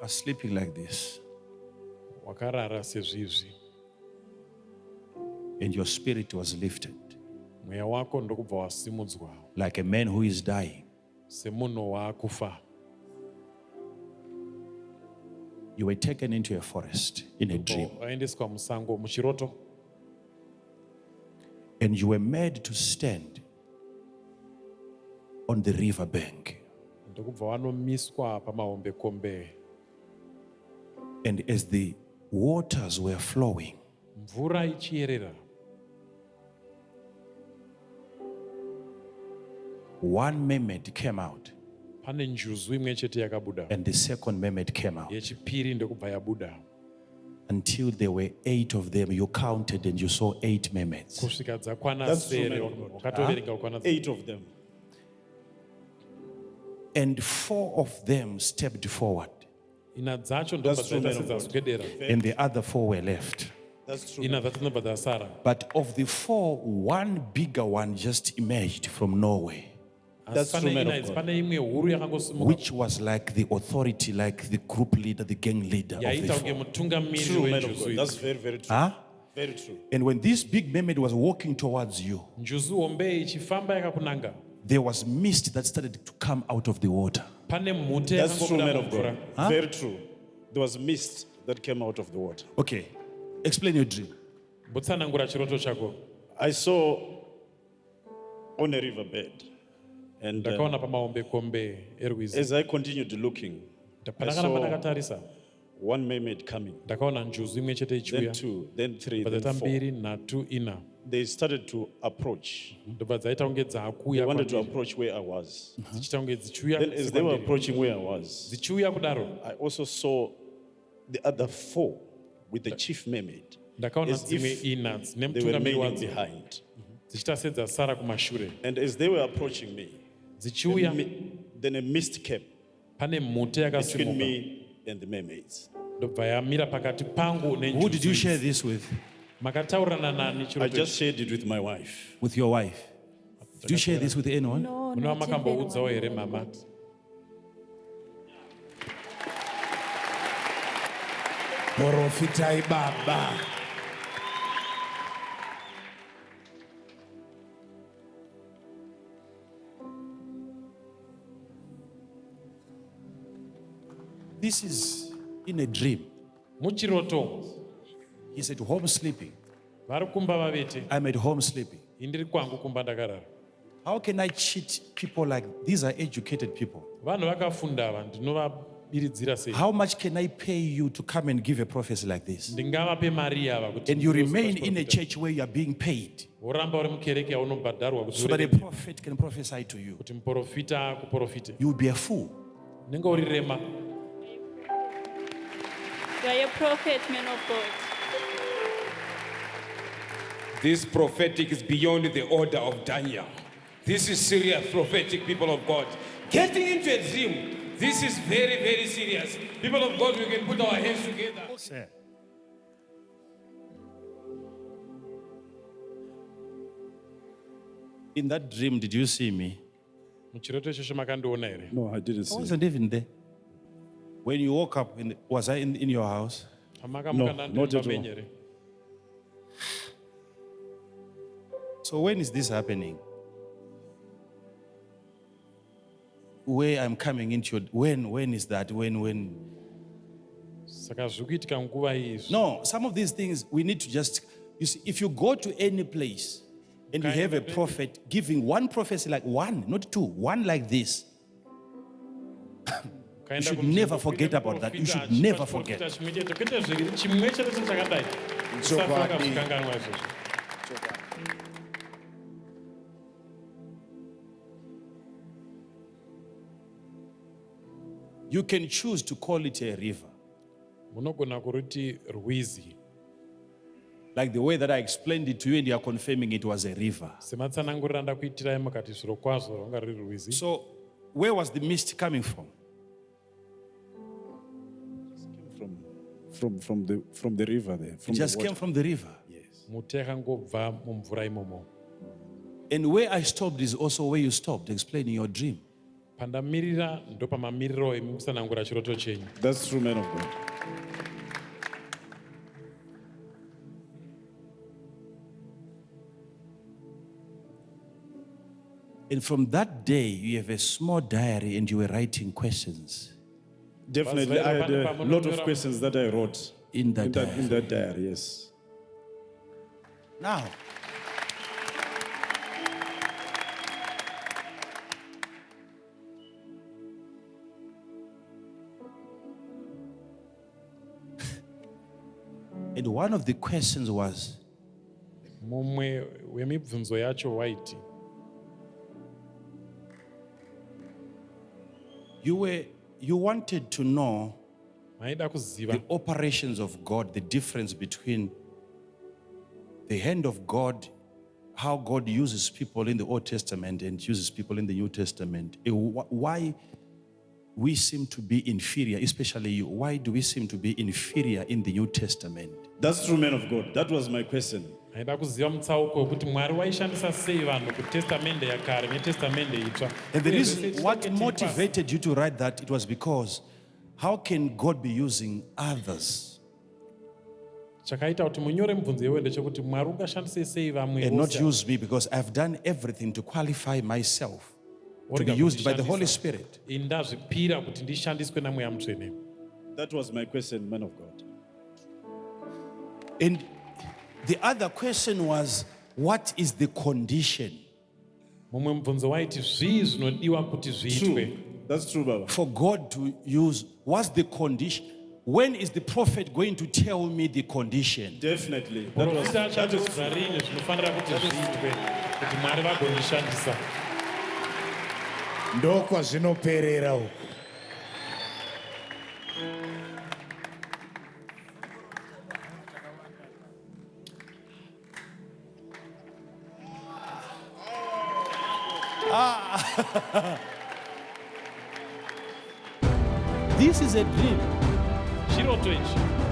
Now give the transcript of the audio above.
are sleeping like this, wakarara sezvizvi, and your spirit was lifted, mweya wako ndokubva wasimudzwa like a man who is dying. semunhu waakufa. You were taken into a forest in a dream, Waendeswa musango muchiroto, and you were made to stand on the river bank. ndokubva wanomiswa pamahombekombe. And as the waters were flowing, Mvura ichiyerera, one mermaid came out, pane njuzu imwe chete yakabuda, and the second mermaid came out. yechipiri ndokubva yabuda, Until there were 8 of them. You counted and you saw 8 mermaids. kusvika dzakwana That's true, sere, man of God. wakatoverenga ukwana 8 of them. And 4 of them stepped forward, ina dzacho That's true, ndobva man of God. dzaswedera, and the other 4 were left. That's true. ina dzacho ndobva dzasara. But of the 4, one bigger one just emerged from nowhere, That's Asi true, pane man of ina idzi, God. pane imwe huru yakangosimuka which was like the authority, like the group leader, the gang leader of yaita the kunge 4. mutungamiri True, man of wenjuzu God. idzi. That's very, very true. Huh? Very true. And when this big mermaid was walking towards you, Njuzu hombe ichifamba yakakunanga, there was mist that started to come out of the water. pane mhute That's true, yakangobuda man of mumvura. God. Very true. There was mist that came out of the water. Okay, explain your dream. Butsanangura chiroto chako. I saw on a riverbed, and Ndakaona pamahombekombe erwizi. as I continued looking, I Pandakaramba saw ndakatarisa, one mermaid coming, ndakaona njuzu imwe chete then ichiuya, 2, then 3, ndobva then dzaita 4. mbiri, nhatu, ina. They started to approach. Ndobva dzaita kunge They dzaakuya wanted to kwandiri, approach where I was. dzichiita kunge dzichiuya Then as they were kwandiri. approaching where I was, Dzichiuya kudaro, I also saw the other 4 with the chief mermaid. ndakaona As dzimwe if ina dzine they were mutungamiri remaining wadzo, behind. dzichiita sedzasara kumashure. And as they were approaching me, Dzichiuya, then a mist came pane mhute between yakasimuka, me and the mermaids. ndobva yamira pakati pangu Who did you nenjuzu. share this with? Makataurirana nani I chiroto just shared it with my wife. With your wife? Did you share this with anyone? No, ichi? Munova not makamboudzawo here everyone. mama? Porofitai baba. This is in a dream. Muchiroto, He's at home sleeping. vari kumba vavete, I'm at home sleeping. indiri kwangu kumba ndakarara. How can I cheat people like these? Are educated people. Vanhu vakafunda ava ndinovabiridzira sei? How much can I pay you to come and give a prophecy like this? Ndingavape mari ava kuti And you ndizoziva remain in a chiprofita. church where you are being paid Woramba uri mukereke yaunobhadharwa so that a kuti prophet can prophesy to you. muprofita kuprofite. You will be a fool. Unenge uri rema. You are a prophet, man of God. This prophetic is beyond the order of Daniel. This is serious prophetic, people of God. Getting into a dream, this is very, very serious. People of God, we can put our hands together. In that dream, did you see me? Muchiroto ichocho makandiona here? No, I didn't I see. wasn't even there. When you woke up, was I in your house? Pamakamuka not ndandiri at all. pamenyu here? So when is this happening? Where I'm coming into your, when is that? When? Saka zvikuitika nguva iyi. No, some of these things we need to just, you see, if you go to any place and you have a prophet giving one prophecy like one, not 2, one like this, you should never forget about that. You should never forget. You can choose to call it a river. Munogona kuruti rwizi. Like the way that I explained it to you and you are confirming it was a river. Sematsanangurira ndakuitirai mukati zviro kwazvo ranga riri rwizi. So where was the mist coming from? From the river there. From It just the came water. from the river. Yes. Mute yakangobva mumvura imomo. And where I stopped is also where you stopped, explaining your dream. Pandamirira ndo pamamiriro emukusanangura chiroto chenyu. That's true, man of God. And from that day, you have a small diary and you were writing questions Definitely, I had a lot of questions that I wrote in that diary. in that diary, yes. Now, and one of the questions was, Mumwe wemibvunzo yacho waiti. you wanted to know Maida kuziva the operations of God, the difference between the hand of God, how God uses people in the Old Testament and uses people in the New Testament. Why we seem to be inferior, especially you. Why do we seem to be inferior in the New Testament? That's true, man of God. That was my question. Maida kuziva mutsauko wekuti Mwari waishandisa sei vanhu kutestamende yakare netestamende itsva. And the reason what motivated you to write that, it was because how can God be using others Chakaita kuti munyore mubvunzo iwe ndechekuti Mwari ungashandise sei vamwe and not use me, because I've done everything to qualify myself to be used by the Holy Spirit. Indazvipira kuti ndishandiswe namweya mutsvene. That was my question, man of God. And the other question was, what is the condition Mumwe mubvunzo waiti zvii zvinodiwa kuti zviitwe. True. That's true, Baba. for God to use? What's the condition? When is the prophet going to tell me the condition? Definitely. Profita That is achatiudza rini zvinofanira kuti zviitwe kuti Mwari vagondishandisa. Ndokwazvinoperera uku. This is a dream. Chiroto ichi